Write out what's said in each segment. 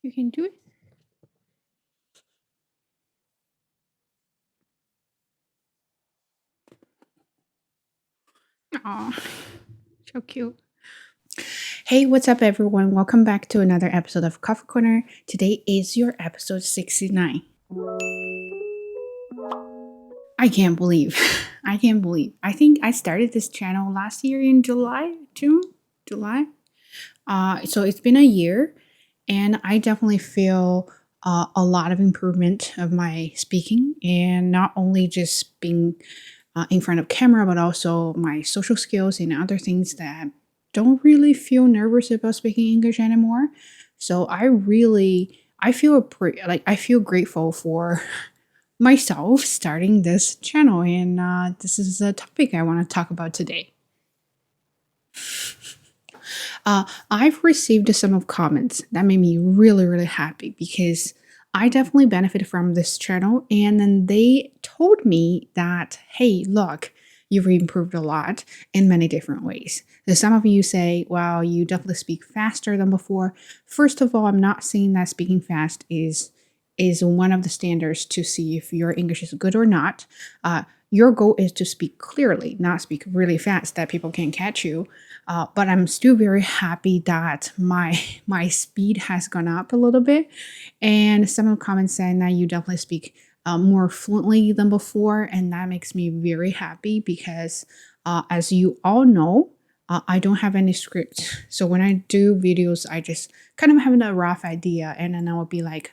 You can do it. Aw, so cute. Hey, what's up, everyone? Welcome back to another episode of Coffee Corner. Today is your episode 69. I can't believe. I can't believe. I think I started this channel last year in July. So it's been a year, and I definitely feel a lot of improvement of my speaking, and not only just being in front of camera, but also my social skills and other things that don't really feel nervous about speaking English anymore. So I feel grateful for myself starting this channel, and this is a topic I want to talk about today. I've received some of comments that made me really, really happy because I definitely benefited from this channel. And then they told me that, hey, look, you've improved a lot in many different ways. So some of you say, well, you definitely speak faster than before. First of all, I'm not saying that speaking fast is one of the standards to see if your English is good or not. Your goal is to speak clearly, not speak really fast that people can't catch you. But I'm still very happy that my speed has gone up a little bit, and some of the comments saying that you definitely speak more fluently than before, and that makes me very happy because, as you all know, I don't have any script. So when I do videos, I just kind of have a rough idea, and then I will be like,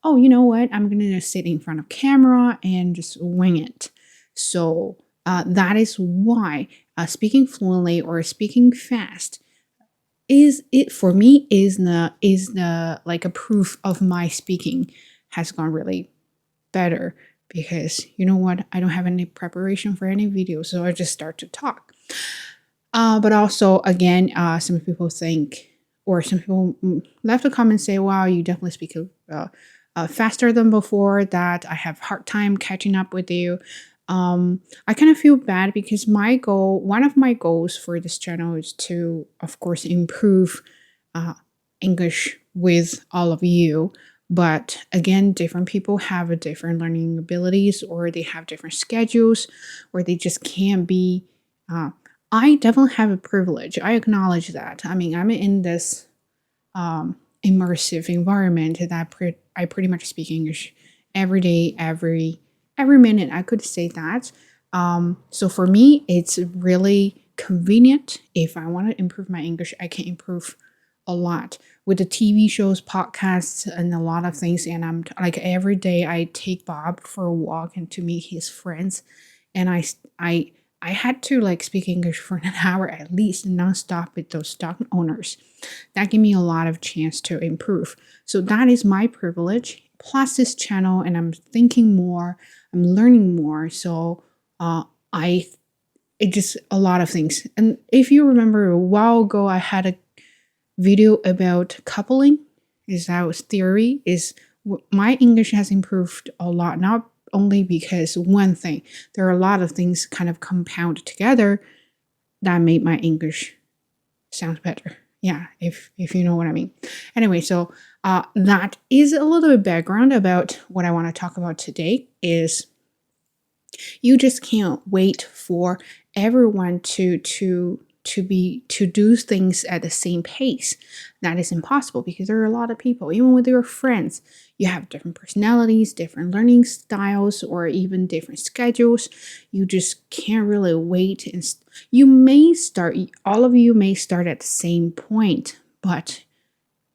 oh, you know what? I'm gonna just sit in front of camera and just wing it. So that is why speaking fluently or speaking fast is it for me is the like a proof of my speaking has gone really better, because you know what, I don't have any preparation for any video, so I just start to talk. But also again, some people think, or some people left a comment say, wow, you definitely speak faster than before, that I have hard time catching up with you. I kind of feel bad because one of my goals for this channel is to, of course, improve uh, English with all of you. But again, different people have a different learning abilities, or they have different schedules, or they just can't be. I definitely have a privilege. I acknowledge that. I mean, I'm in this immersive environment that I pretty much speak English every day, every minute. I could say that. So for me, it's really convenient. If I want to improve my English, I can improve a lot with the TV shows, podcasts, and a lot of things. And I'm like every day I take Bob for a walk and to meet his friends, and I had to like speak English for an hour at least nonstop with those stock owners. That gave me a lot of chance to improve. So that is my privilege. Plus this channel, and I'm thinking more, I'm learning more. So I it just a lot of things. And if you remember a while ago, I had a video about coupling. Is that was theory? Is my English has improved a lot, not only because one thing. There are a lot of things kind of compound together that made my English sound better. Yeah, if you know what I mean. Anyway, so that is a little bit background about what I want to talk about today. Is you just can't wait for everyone to do things at the same pace. That is impossible because there are a lot of people, even with your friends, you have different personalities, different learning styles, or even different schedules. You just can't really wait, and all of you may start at the same point, but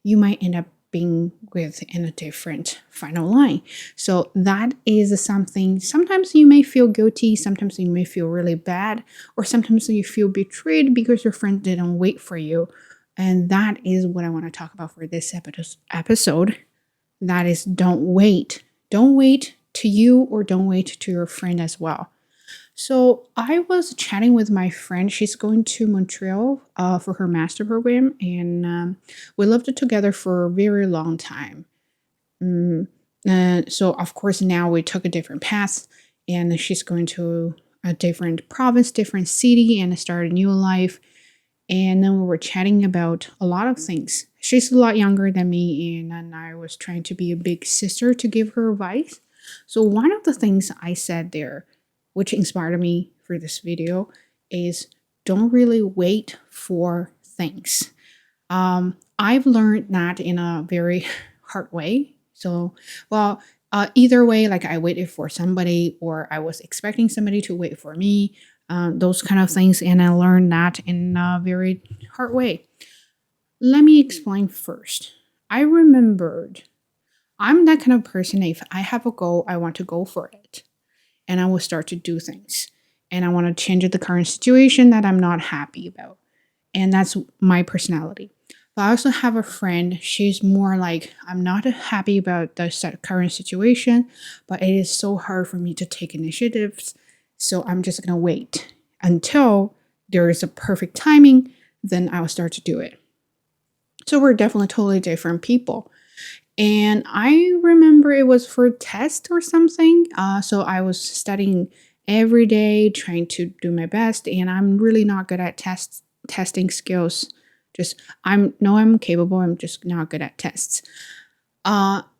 you might end up being within a different final line. So that is something, sometimes you may feel guilty, sometimes you may feel really bad, or sometimes you feel betrayed because your friend didn't wait for you. And that is what I want to talk about for this episode. That is, don't wait. Don't wait to you, or don't wait to your friend as well. So I was chatting with my friend. She's going to Montreal for her master program, and we lived together for a very long time. Mm, so of course now we took a different path, and she's going to a different province, different city, and start a new life. And then we were chatting about a lot of things. She's a lot younger than me, and then I was trying to be a big sister to give her advice. So, one of the things I said there, which inspired me for this video, is don't really wait for things. I've learned that in a very hard way. So, well, either way, like I waited for somebody or I was expecting somebody to wait for me, those kind of things. And I learned that in a very hard way. Let me explain first. I remembered I'm that kind of person. If I have a goal, I want to go for it. And I will start to do things. And I want to change the current situation that I'm not happy about. And that's my personality. But I also have a friend, she's more like, I'm not happy about the current situation, but it is so hard for me to take initiatives. So I'm just going to wait until there is a perfect timing, then I will start to do it. So we're definitely totally different people. And I remember it was for a test or something. So I was studying every day, trying to do my best. And I'm really not good at testing skills. I'm capable. I'm just not good at tests.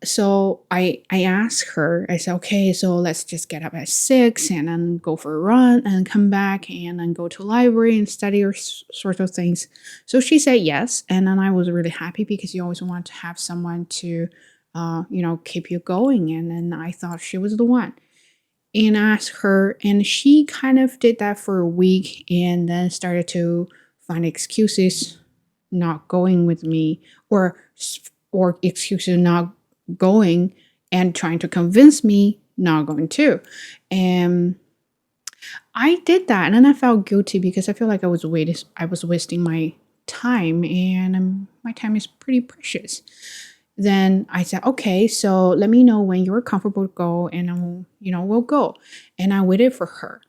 So I asked her, I said, okay, so let's just get up at 6 and then go for a run and come back and then go to the library and study or sort of things. So she said yes. And then I was really happy because you always want to have someone to, keep you going. And then I thought she was the one. And I asked her, and she kind of did that for a week and then started to find excuses not going with me or excuses not going and trying to convince me not going too. And I did that and then I felt guilty because I feel like I was wasting my time and my time is pretty precious. Then I said, okay, so let me know when you're comfortable to go and we'll go. And I waited for her.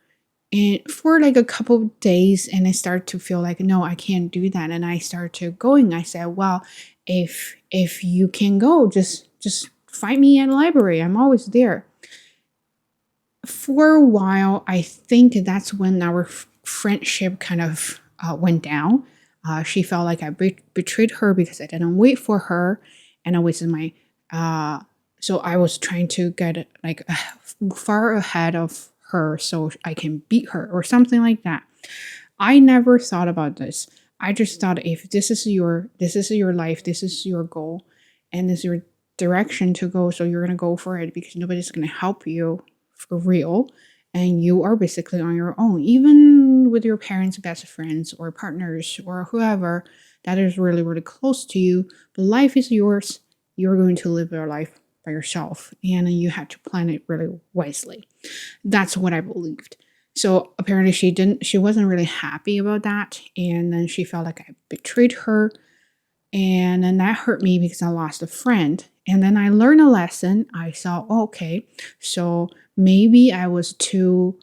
And for like a couple of days, and I started to feel like, no, I can't do that. And I started going. I said, well, if you can go, just find me at the library. I'm always there. For a while, I think that's when our friendship kind of went down. She felt like I betrayed her because I didn't wait for her, and I wasted my. So I was trying to get like far ahead of her so I can beat her or something like that. I never thought about this. I just thought if this is your life, this is your goal, and this is your direction to go, so you're gonna go for it because nobody's gonna help you for real, and you are basically on your own, even with your parents, best friends, or partners, or whoever that is really, really close to you. But life is yours. You're going to live your life by yourself, and you have to plan it really wisely. That's what I believed. So apparently she wasn't really happy about that, and then she felt like I betrayed her, and then that hurt me because I lost a friend. And then I learned a lesson. I saw, okay, so maybe I was too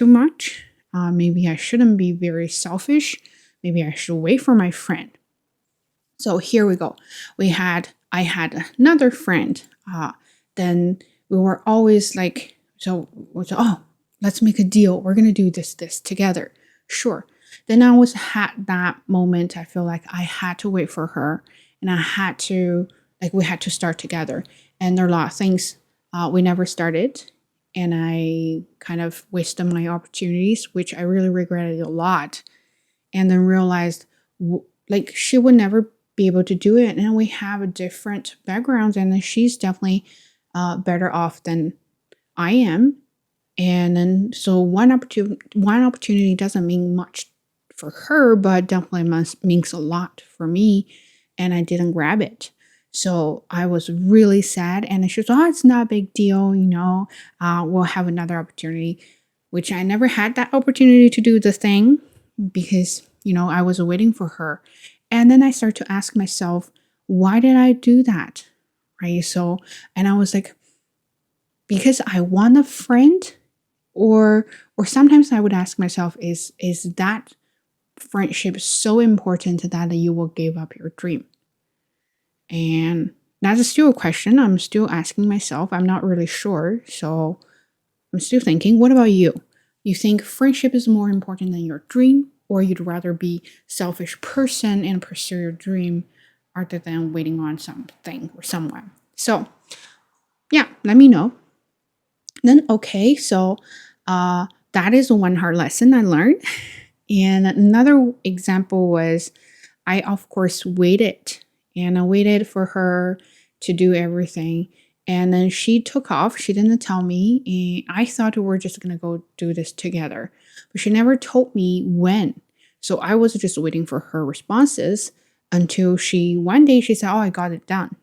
much. Maybe I shouldn't be very selfish. Maybe I should wait for my friend. So here we go. I had another friend. Then we were always like, let's make a deal. We're gonna do this together. Sure. Then I was had that moment. I feel like I had to wait for her, and we had to start together. And there are a lot of things we never started, and I kind of wasted my opportunities, which I really regretted a lot. And then realized like she would never be able to do it, and we have a different backgrounds, and she's definitely better off than I am. And then so one opportunity doesn't mean much for her, but definitely means a lot for me, and I didn't grab it. So I was really sad, and she was, oh, it's not a big deal, we'll have another opportunity, which I never had that opportunity to do the thing because, I was waiting for her. And then I start to ask myself, why did I do that? Right? So, and I was like, because I want a friend, or sometimes I would ask myself, is that friendship so important that you will give up your dream? And that's still a question I'm still asking myself. I'm not really sure. So I'm still thinking, what about you? You think friendship is more important than your dream, or you'd rather be selfish person and pursue your dream rather than waiting on something or someone. So yeah, let me know. Then okay, so that is one hard lesson I learned. And another example was I of course waited, and I waited for her to do everything. And then she took off. She didn't tell me. And I thought we were just gonna go do this together. But she never told me when. So I was just waiting for her responses until she one day she said, "Oh, I got it done."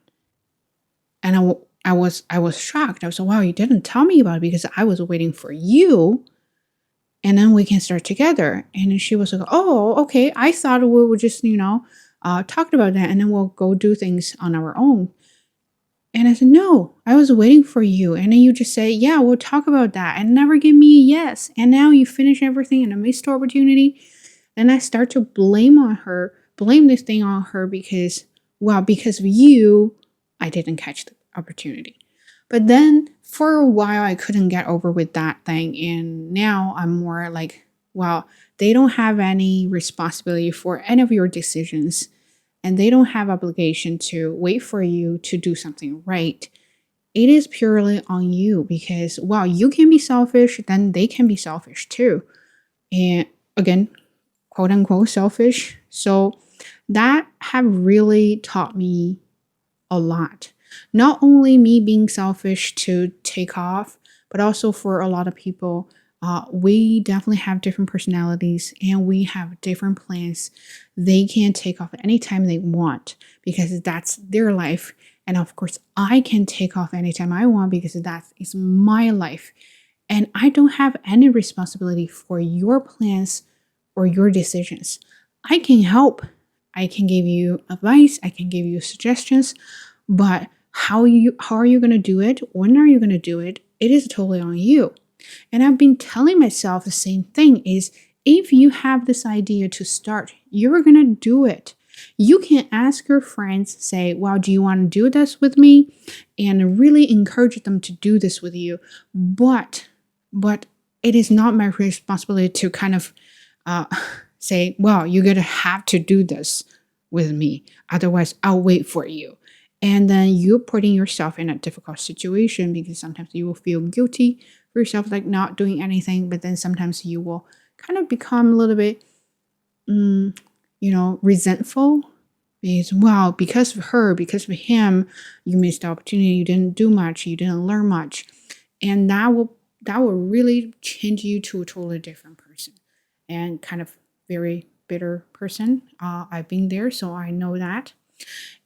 And I was shocked. I was like, "Wow, you didn't tell me about it because I was waiting for you, and then we can start together." And then she was like, "Oh, okay. I thought we would just, talk about that, and then we'll go do things on our own." And I said, "No, I was waiting for you." And then you just say, "Yeah, we'll talk about that," and never give me a yes. And now you finish everything and a missed opportunity. And I start to blame this thing on her because, well, because of you, I didn't catch the opportunity. But then for a while, I couldn't get over with that thing. And now I'm more like, well, they don't have any responsibility for any of your decisions. And they don't have obligation to wait for you to do something right. It is purely on you because, well, you can be selfish, then they can be selfish too. And again, quote unquote selfish. So that have really taught me a lot. Not only me being selfish to take off, but also for a lot of people, we definitely have different personalities and we have different plans. They can take off anytime they want because that's their life. And of course, I can take off anytime I want because that is my life. And I don't have any responsibility for your plans or your decisions. I can help. I can give you advice. I can give you suggestions. But how are you going to do it? When are you going to do it? It is totally on you. And I've been telling myself the same thing is if you have this idea to start, you're going to do it. You can ask your friends, say, well, do you want to do this with me? And really encourage them to do this with you. But it is not my responsibility to kind of say, well, you're going to have to do this with me. Otherwise, I'll wait for you. And then you're putting yourself in a difficult situation because sometimes you will feel guilty for yourself, like not doing anything. But then sometimes you will kind of become a little bit, resentful. Because, wow, because of her, because of him, you missed the opportunity. You didn't do much. You didn't learn much. And that will really change you to a totally different person and kind of very bitter person. I've been there, so I know that.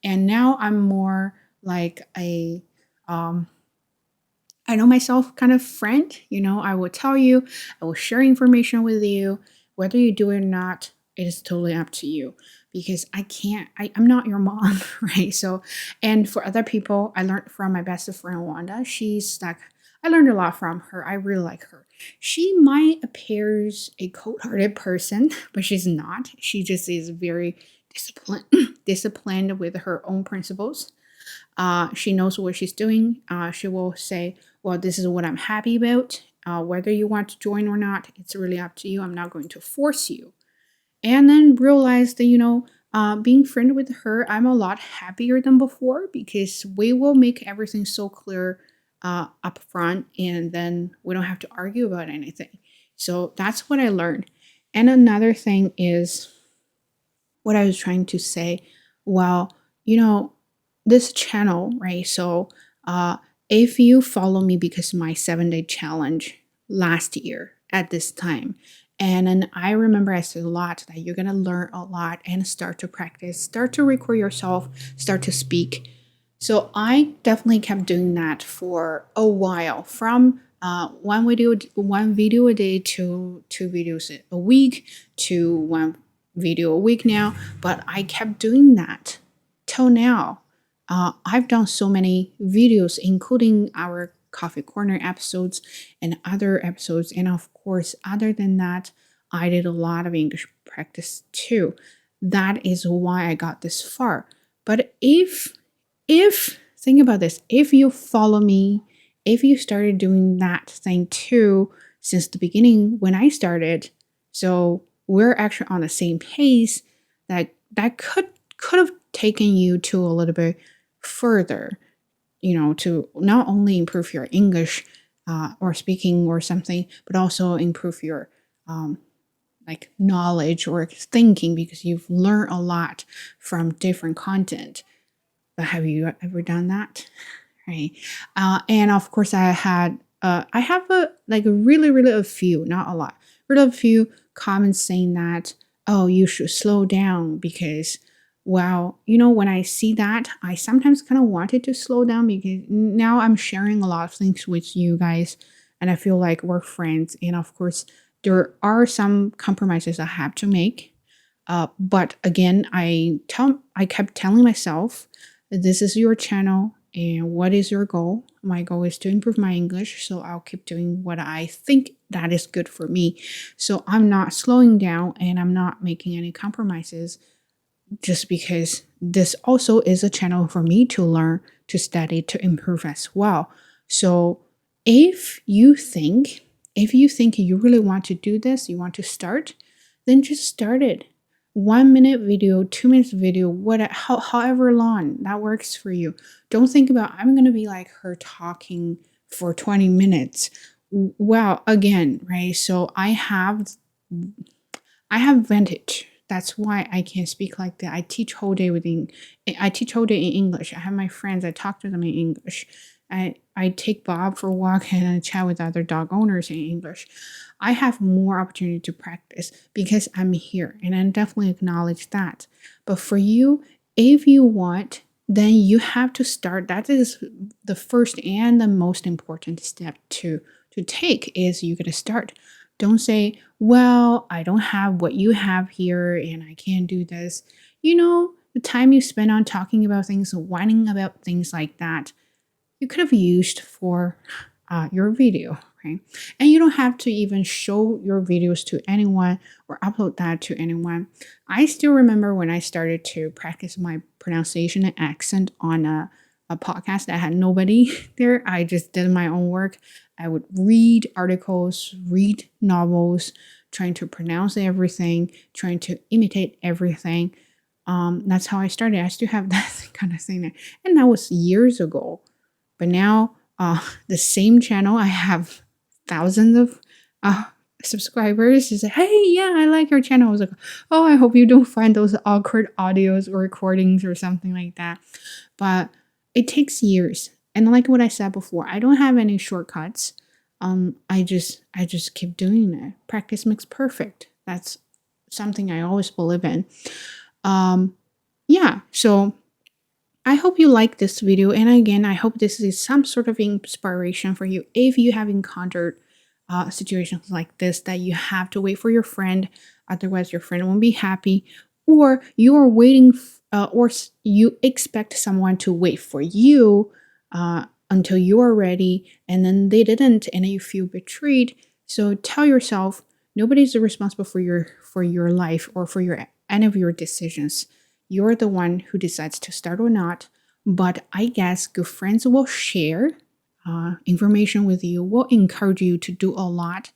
And now I'm more like I know myself kind of friend. I will tell you, I will share information with you. Whether you do it or not, it is totally up to you because I'm not your mom, right? So, and for other people, I learned from my best friend, Wanda. She's like, I learned a lot from her. I really like her. She might appears a cold-hearted person, but she's not. She just is very disciplined with her own principles. She knows what she's doing. She will say, well, this is what I'm happy about. Whether you want to join or not, it's really up to you. I'm not going to force you. And then realize that, being friend with her, I'm a lot happier than before because we will make everything so clear up front and then we don't have to argue about anything. So that's what I learned. And another thing is what I was trying to say. Well, this channel, right? So if you follow me because of my 7-day challenge last year at this time, and then I remember I said a lot that you're going to learn a lot and start to practice, start to record yourself, start to speak. So I definitely kept doing that for a while, from one video a day to 2 videos a week to one video a week now. But I kept doing that till now. I've done so many videos, including our Coffee Corner episodes and other episodes. And of course, other than that, I did a lot of English practice too. That is why I got this far. But if think about this, if you follow me, if you started doing that thing too since the beginning when I started, so we're actually on the same pace, that could have taken you to a little bit further, to not only improve your English or speaking or something, but also improve your like knowledge or thinking, because you've learned a lot from different content. But have you ever done that? Right. And of course, I have a really a few, not a lot, really a few comments saying that, oh, you should slow down because, well, when I see that, I sometimes kind of wanted to slow down because now I'm sharing a lot of things with you guys, and I feel like we're friends. And of course, there are some compromises I have to make. But again, I kept telling myself, this is your channel, and what is your goal? My goal is to improve my English, so I'll keep doing what I think that is good for me. So I'm not slowing down and I'm not making any compromises, just because this also is a channel for me to learn, to study, to improve as well. So if you think you really want to do this, you want to start, then just start it. 1 minute video, 2 minutes video, however long that works for you. Don't think about, I'm going to be like her talking for 20 minutes. Well, again, right? So I have Vantage. That's why I can speak like that. I teach whole day I teach whole day in English. I have my friends. I talk to them in English. I take Bob for a walk and I chat with other dog owners in English. I have more opportunity to practice because I'm here, and I definitely acknowledge that. But for you, if you want, then you have to start. That is the first and the most important step to take, is you got to start. Don't say, well, I don't have what you have here and I can't do this. The time you spend on talking about things, whining about things like that, you could have used for your video, right? And you don't have to even show your videos to anyone or upload that to anyone. I still remember when I started to practice my pronunciation and accent on a podcast that had nobody there. I just did my own work. I would read articles, read novels, trying to pronounce everything, trying to imitate everything. That's how I started. I still have that kind of thing there. And that was years ago. But now, the same channel, I have thousands of subscribers. They say, hey, yeah, I like your channel. I was like, oh, I hope you don't find those awkward audios or recordings or something like that. But it takes years. And like what I said before, I don't have any shortcuts. I just keep doing it. Practice makes perfect. That's something I always believe in. Yeah, so I hope you like this video. And again, I hope this is some sort of inspiration for you if you have encountered situations like this, that you have to wait for your friend, otherwise your friend won't be happy, or you are waiting or you expect someone to wait for you until you are ready, and then they didn't, and you feel betrayed. So tell yourself, nobody's responsible for your life or for any of your decisions. You're the one who decides to start or not. But I guess good friends will share information with you, will encourage you to do a lot.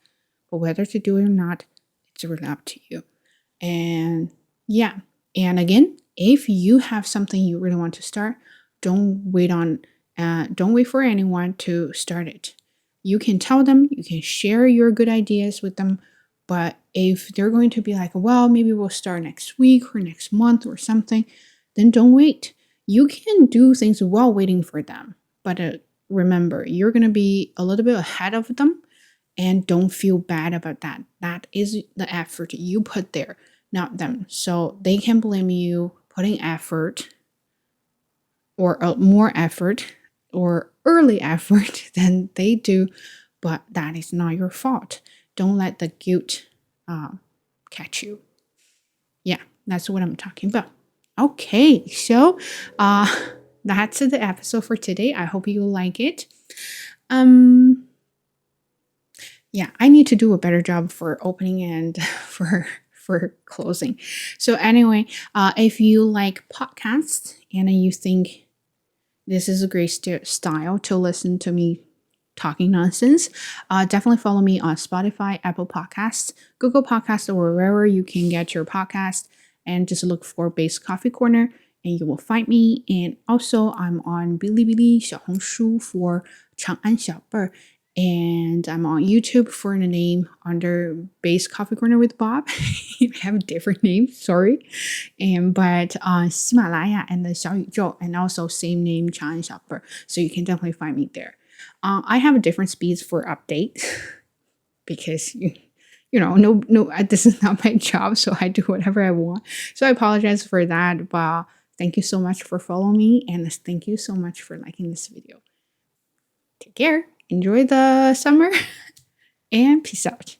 But whether to do it or not, it's really up to you. And yeah. And again, if you have something you really want to start, don't wait for anyone to start it. You can tell them, you can share your good ideas with them. But if they're going to be like, well, maybe we'll start next week or next month or something, then don't wait. You can do things while waiting for them. But remember, you're going to be a little bit ahead of them, and don't feel bad about that. That is the effort you put there, not them. So they can blame you putting effort or more effort or early effort than they do, but that is not your fault. Don't let the guilt catch you. Yeah, that's what I'm talking about. Okay, so that's the episode for today. I hope you like it. Yeah, I need to do a better job for opening and for closing. So anyway, if you like podcasts and you think this is a great style to listen to me talking nonsense. Definitely follow me on Spotify, Apple Podcasts, Google Podcasts, or wherever you can get your podcast. And just look for Base Coffee Corner and you will find me. And also, I'm on Bilibili, 小红书 for 长安小贝儿. And I'm on YouTube for the name under Base Coffee Corner with Bob. I have a different name, sorry. But on 喜马拉雅 and the 小宇宙 and also same name 长安小贝儿. So you can definitely find me there. I have different speeds for updates because this is not my job, so I do whatever I want. So I apologize for that, but thank you so much for following me, and thank you so much for liking this video. Take care, enjoy the summer, and peace out.